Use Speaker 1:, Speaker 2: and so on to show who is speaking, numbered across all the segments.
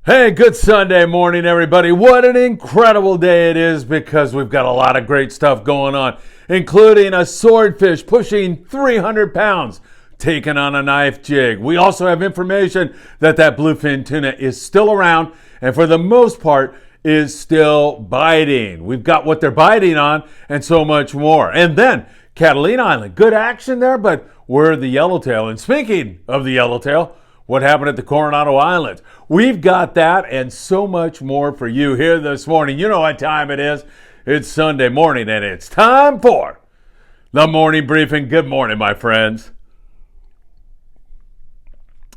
Speaker 1: Hey, good Sunday morning, everybody. What an incredible day it is because we've got a lot of great stuff going on, including a swordfish pushing 300 pounds taken on a knife jig. We also have information that bluefin tuna is still around and for the most part is still biting. We've got what they're biting on and so much more. And then Catalina Island, good action there, but we're the yellowtail. And speaking of the yellowtail, what happened at the Coronado Islands? We've got that and so much more for you here this morning. You know what time it is. It's Sunday morning and it's time for the morning briefing. Good morning, my friends.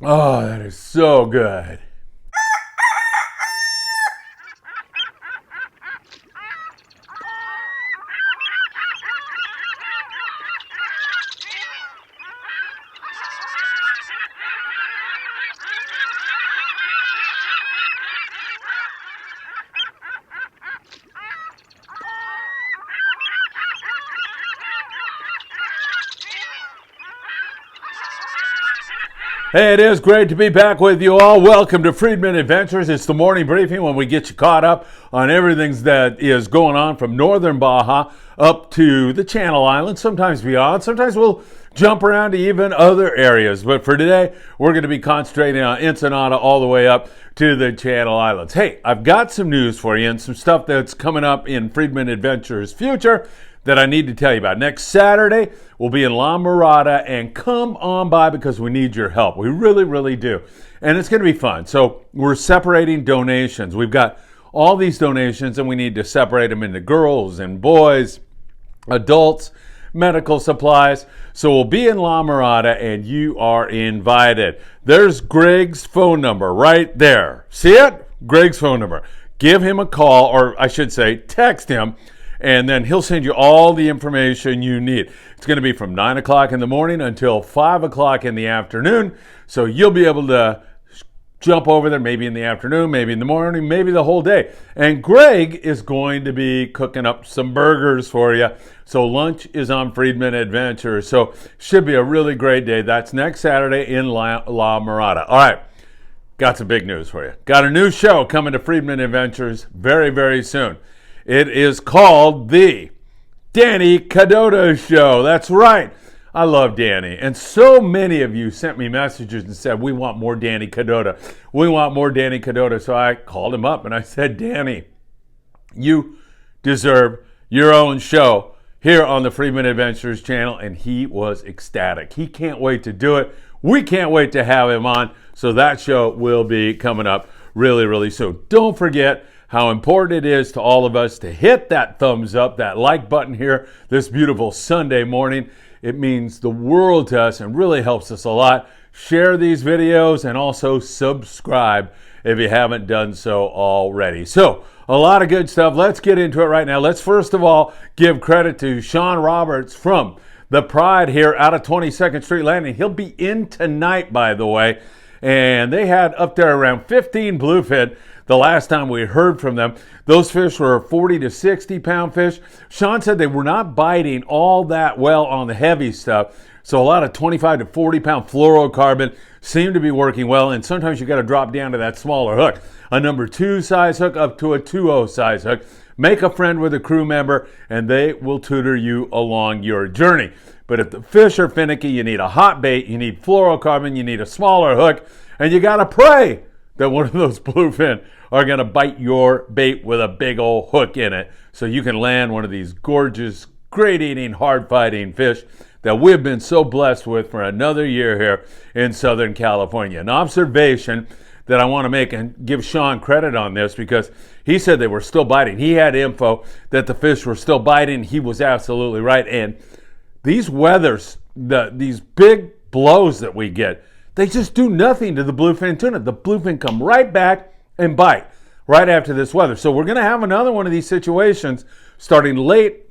Speaker 1: Oh, that is so good. Hey, it is great to be back with you all. Welcome to Friedman Adventures. It's the morning briefing when we get you caught up on everything that is going on from northern Baja up to the Channel Islands, sometimes beyond. Sometimes we'll jump around to even other areas. But for today, we're going to be concentrating on Ensenada all the way up to the Channel Islands. Hey, I've got some news for you and some stuff that's coming up in Friedman Adventures future that I need to tell you about. Next Saturday, we'll be in La Mirada, and come on by because we need your help. We really, really do. And it's going to be fun. So we're separating donations. We've got all these donations, and we need to separate them into girls and boys, adults, medical supplies. So we'll be in La Mirada, and you are invited. There's Greg's phone number right there. See it? Greg's phone number. Give him a call, or I should say, text him, and then he'll send you all the information you need. It's going to be from 9 o'clock in the morning until 5 o'clock in the afternoon. So you'll be able to jump over there maybe in the afternoon, maybe in the morning, maybe the whole day. And Greg is going to be cooking up some burgers for you. So lunch is on Friedman Adventures. So should be a really great day. That's next Saturday in La Mirada. All right. Got some big news for you. Got a new show coming to Friedman Adventures very, very soon. It is called the Danny Cadota Show. That's right. I love Danny. And so many of you sent me messages and said, we want more Danny Cadota. We want more Danny Cadota. So I called him up and I said, Danny, you deserve your own show here on the Friedman Adventures channel. And he was ecstatic. He can't wait to do it. We can't wait to have him on. So that show will be coming up really, really soon. Don't forget how important it is to all of us to hit that thumbs up, that like button here this beautiful Sunday morning. It means the world to us and really helps us a lot. Share these videos and also subscribe if you haven't done so already. So, a lot of good stuff. Let's get into it right now. Let's first of all give credit to Sean Roberts from the Pride here out of 22nd Street Landing. He'll be in tonight, by the way. And they had up there around 15 bluefin the last time we heard from them. Those fish were 40 to 60 pound fish. Sean said they were not biting all that well on the heavy stuff. So a lot of 25 to 40 pound fluorocarbon seemed to be working well. And sometimes you got to drop down to that smaller hook. A number 2 size hook up to a 2.0 size hook. Make a friend with a crew member and they will tutor you along your journey. But if the fish are finicky, you need a hot bait, you need fluorocarbon, you need a smaller hook, and you got to pray that one of those bluefin are going to bite your bait with a big old hook in it so you can land one of these gorgeous, great-eating, hard-fighting fish that we've been so blessed with for another year here in Southern California. An observation that I want to make and give Sean credit on this because he said they were still biting. He had info that the fish were still biting. He was absolutely right. And these weathers, these big blows that we get, they just do nothing to the bluefin tuna. The bluefin come right back and bite right after this weather. So we're going to have another one of these situations starting late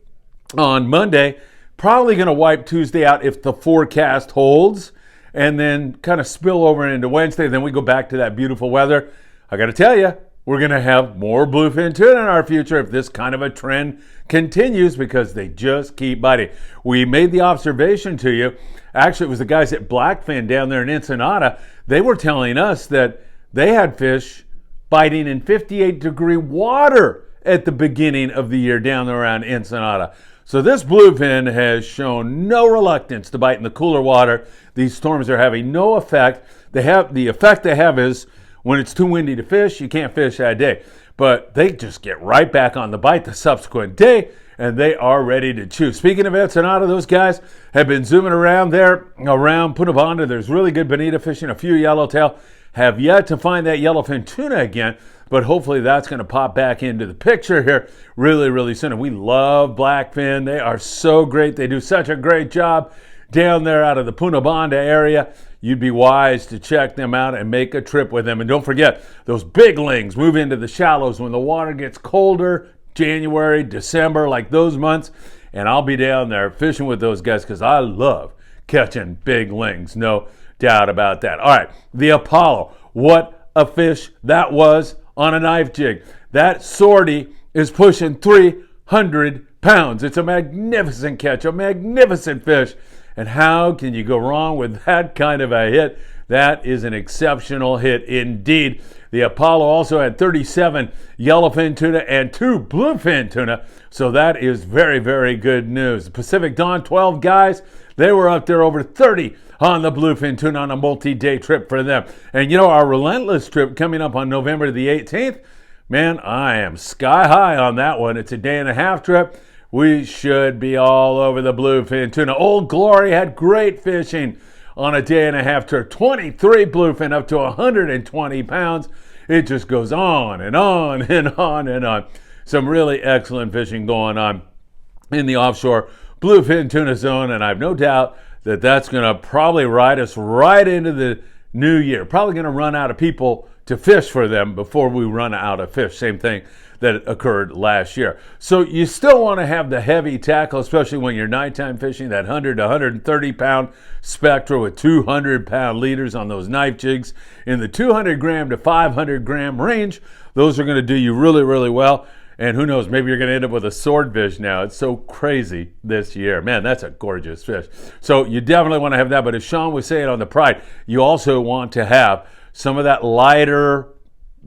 Speaker 1: on Monday. Probably going to wipe Tuesday out if the forecast holds and then kind of spill over into Wednesday. Then we go back to that beautiful weather. I got to tell you, we're going to have more bluefin tuna in our future if this kind of a trend continues because they just keep biting. We made the observation to you. Actually, it was the guys at Blackfin down there in Ensenada. They were telling us that they had fish biting in 58-degree water at the beginning of the year down there around Ensenada. So this bluefin has shown no reluctance to bite in the cooler water. These storms are having no effect. The effect they have is when it's too windy to fish, you can't fish that day. But they just get right back on the bite the subsequent day, and they are ready to chew. Speaking of Ensenada, those guys have been zooming around there, around Punta Banda. There's really good bonita fishing, a few yellowtail. Have yet to find that yellowfin tuna again, but hopefully that's going to pop back into the picture here really, really soon. And we love blackfin. They are so great. They do such a great job down there out of the Punta Banda area. You'd be wise to check them out and make a trip with them. And don't forget, those big lings move into the shallows when the water gets colder, January, December, like those months. And I'll be down there fishing with those guys because I love catching big lings. No doubt about that. All right, the Apollo. What a fish that was on a knife jig. That sortie is pushing 300 pounds. It's a magnificent catch, a magnificent fish. And how can you go wrong with that kind of a hit? That is an exceptional hit indeed. The Apollo also had 37 yellowfin tuna and 2 bluefin tuna. So that is very, very good news. The Pacific Dawn, 12 guys. They were up there over 30 on the bluefin tuna on a multi-day trip for them. And you know, our Relentless trip coming up on November the 18th, man, I am sky high on that one. It's a day-and-a-half trip. We should be all over the bluefin tuna. Old Glory had great fishing on a day-and-a-half trip. 23 bluefin up to 120 pounds. It just goes on and on and on and on. Some really excellent fishing going on in the offshore bluefin tuna zone, and I have no doubt that that's going to probably ride us right into the new year. Probably going to run out of people to fish for them before we run out of fish. Same thing that occurred last year. So you still want to have the heavy tackle, especially when you're nighttime fishing, that 100 to 130 pound spectra with 200 pound leaders on those knife jigs in the 200 gram to 500 gram range. Those are going to do you really, really well. And who knows, maybe you're going to end up with a swordfish now. It's so crazy this year. Man, that's a gorgeous fish. So you definitely want to have that. But as Sean was saying on the Pride, you also want to have some of that lighter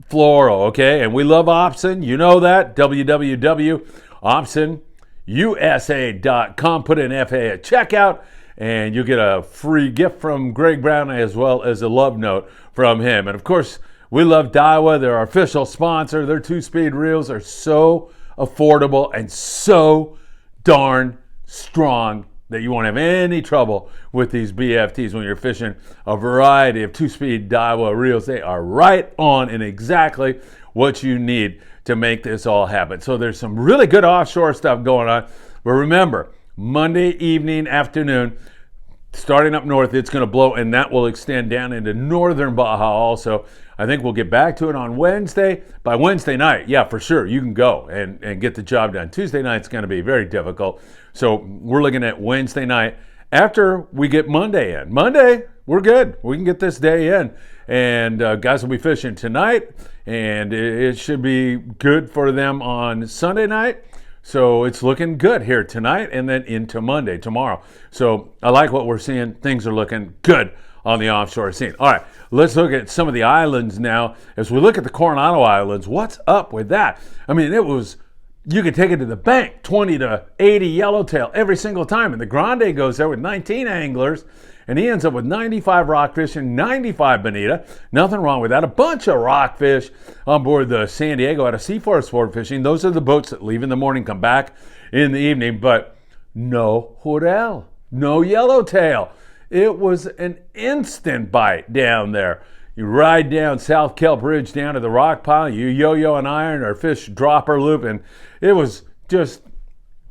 Speaker 1: floral, okay? And we love Opsin. You know that. www.opsinusa.com. Put in FA at checkout, and you'll get a free gift from Greg Brown as well as a love note from him. And, of course, we love Daiwa. They're our official sponsor. Their 2-speed reels are so affordable and so darn strong that you won't have any trouble with these BFTs when you're fishing a variety of 2-speed Daiwa reels. They are right on and exactly what you need to make this all happen. So there's some really good offshore stuff going on. But remember, Monday evening, afternoon, starting up north, it's going to blow, and that will extend down into northern Baja also. I think we'll get back to it on Wednesday. By Wednesday night, yeah, for sure, you can go and get the job done. Tuesday night's going to be very difficult. So we're looking at Wednesday night after we get Monday in. Monday, we're good. We can get this day in. And guys will be fishing tonight, and it should be good for them on Sunday night. So it's looking good here tonight and then into Monday, tomorrow. So I like what we're seeing. Things are looking good on the offshore scene. All right, let's look at some of the islands now. As we look at the Coronado Islands, what's up with that? I mean, you could take it to the bank, 20 to 80 yellowtail every single time. And the Grande goes there with 19 anglers, and he ends up with 95 rockfish and 95 bonita. Nothing wrong with that. A bunch of rockfish on board the San Diego out of Seaforth Sport Fishing. Those are the boats that leave in the morning, come back in the evening, but no jurel, no yellowtail. It was an instant bite down there. You ride down South Kelp Ridge down to the rock pile, you yo-yo an iron or fish dropper loop, and it was just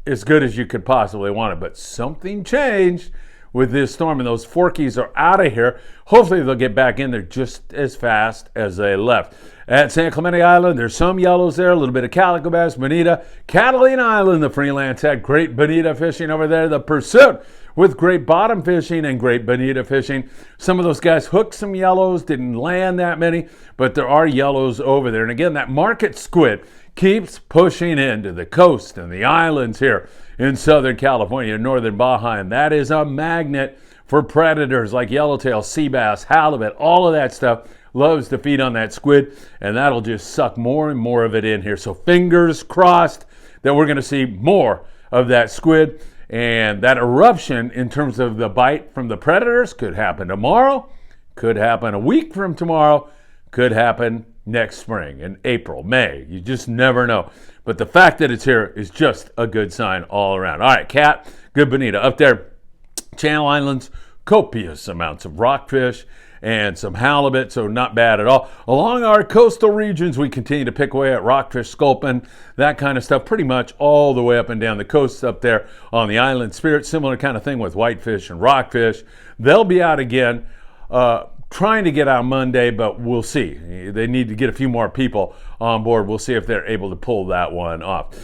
Speaker 1: as good as you could possibly want it. But something changed with this storm, and those Forkies are out of here. Hopefully they'll get back in there just as fast as they left. At San Clemente Island, there's some yellows there, a little bit of calico bass, bonita. Catalina Island, the freelance had great bonita fishing over there. The Pursuit with great bottom fishing and great bonita fishing. Some of those guys hooked some yellows, didn't land that many, but there are yellows over there. And again, that market squid keeps pushing into the coast and the islands here in Southern California, northern Baja, and that is a magnet for predators like yellowtail, sea bass, halibut, all of that stuff loves to feed on that squid, and that'll just suck more and more of it in here. So fingers crossed that we're going to see more of that squid. And that eruption in terms of the bite from the predators could happen tomorrow, could happen a week from tomorrow, could happen next spring in April, May. You just never know. But the fact that it's here is just a good sign all around. All right, Kat, good bonita. Up there, Channel Islands, copious amounts of rockfish and some halibut, so not bad at all. Along our coastal regions, we continue to pick away at rockfish, sculpin, that kind of stuff, pretty much all the way up and down the coast up there on the island. Spirit, similar kind of thing with whitefish and rockfish. They'll be out again, trying to get out Monday, but we'll see. They need to get a few more people on board. We'll see if they're able to pull that one off.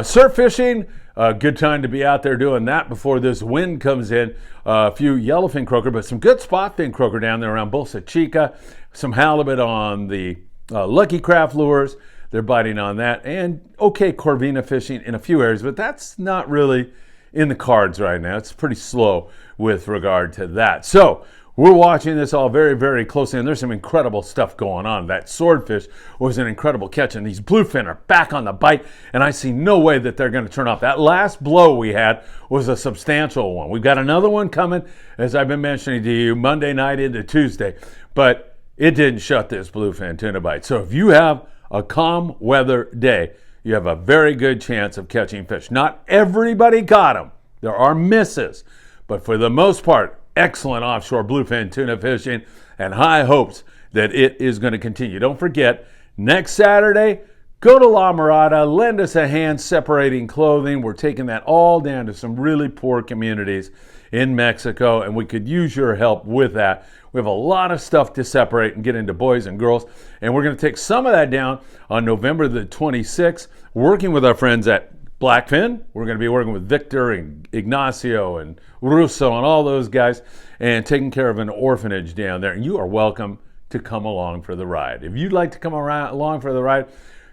Speaker 1: Surf fishing, good time to be out there doing that before this wind comes in. A few yellowfin croaker, but some good spotfin croaker down there around Bolsa Chica. Some halibut on the Lucky Craft lures. They're biting on that. And okay, corvina fishing in a few areas, but that's not really in the cards right now. It's pretty slow with regard to that. So we're watching this all very, very closely, and there's some incredible stuff going on. That swordfish was an incredible catch, and these bluefin are back on the bite, and I see no way that they're going to turn off. That last blow we had was a substantial one. We've got another one coming, as I've been mentioning to you, Monday night into Tuesday, but it didn't shut this bluefin tuna bite. So if you have a calm weather day, you have a very good chance of catching fish. Not everybody got them. There are misses, but for the most part, excellent offshore bluefin tuna fishing, and high hopes that it is going to continue. Don't forget, next Saturday, go to La Mirada, lend us a hand separating clothing. We're taking that all down to some really poor communities in Mexico, and we could use your help with that. We have a lot of stuff to separate and get into boys and girls, and we're going to take some of that down on November the 26th, working with our friends at Blackfin. We're going to be working with Victor and Ignacio and Russo and all those guys and taking care of an orphanage down there. And you are welcome to come along for the ride. If you'd like to come along for the ride,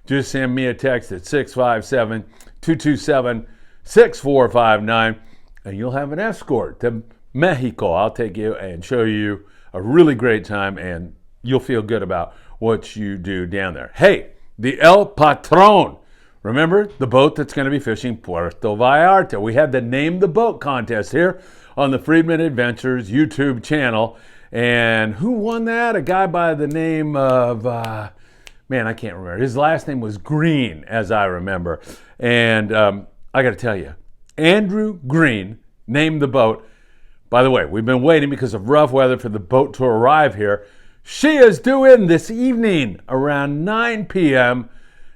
Speaker 1: just send me a text at 657-227-6459 and you'll have an escort to Mexico. I'll take you and show you a really great time, and you'll feel good about what you do down there. Hey, the El Patron. Remember the boat that's going to be fishing Puerto Vallarta. We had the Name the Boat contest here on the Friedman Adventures YouTube channel. And who won that? A guy by the name of, I can't remember. His last name was Green, as I remember. And I got to tell you, Andrew Green named the boat. By the way, we've been waiting because of rough weather for the boat to arrive here. She is due in this evening around 9 p.m.,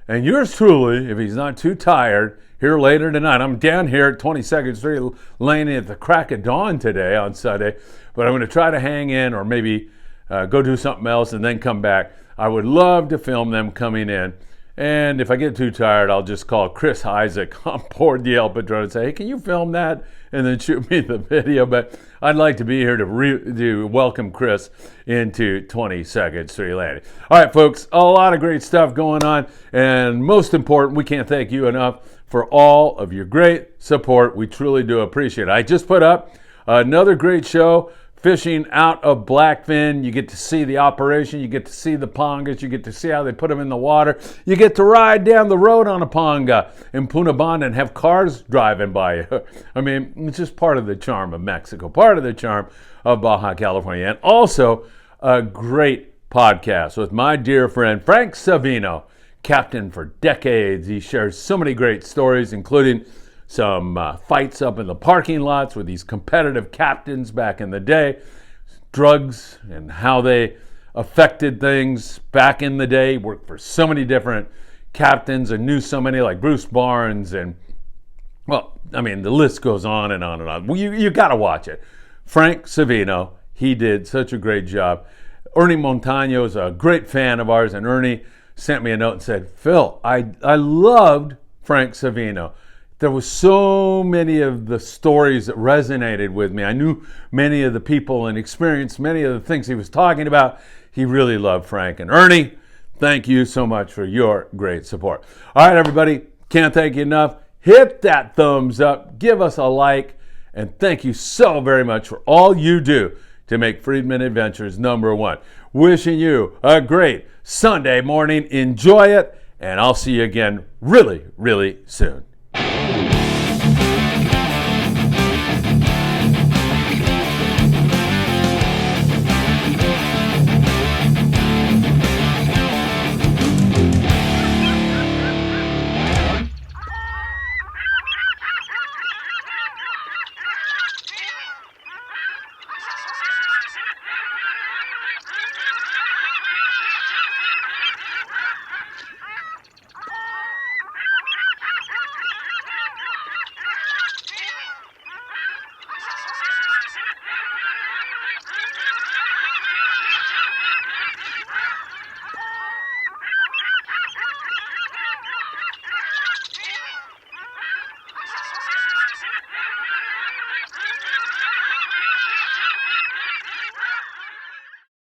Speaker 1: and yours truly, if he's not too tired, here later tonight. I'm down here at 22nd Street, laying at the crack of dawn today on Sunday, but I'm going to try to hang in or maybe go do something else and then come back. I would love to film them coming in. And if I get too tired, I'll just call Chris Isaac on board the El Patron and say, hey, can you film that? And then shoot me the video. But I'd like to be here to welcome Chris into 22nd Street Landing. All right, folks, a lot of great stuff going on. And most important, we can't thank you enough for all of your great support. We truly do appreciate it. I just put up another great show, fishing out of Blackfin. You get to see the operation. You get to see the pongas. You get to see how they put them in the water. You get to ride down the road on a ponga in Punabanda and have cars driving by you. I mean, it's just part of the charm of Mexico, part of the charm of Baja California. And also a great podcast with my dear friend Frank Savino, captain for decades. He shares so many great stories, including some fights up in the parking lots with these competitive captains back in the day, drugs and how they affected things back in the day. Worked for so many different captains and knew so many like Bruce Barnes and, well, I mean, the list goes on and on and on. Well, you got to watch it. Frank Savino, he did such a great job. Ernie Montaño is a great fan of ours, and Ernie sent me a note and said, Phil, I loved Frank Savino. There was so many of the stories that resonated with me. I knew many of the people and experienced many of the things he was talking about. He really loved Frank. And Ernie, thank you so much for your great support. All right, everybody, can't thank you enough. Hit that thumbs up, give us a like, and thank you so very much for all you do to make Friedman Adventures #1. Wishing you a great Sunday morning. Enjoy it, and I'll see you again really, really soon.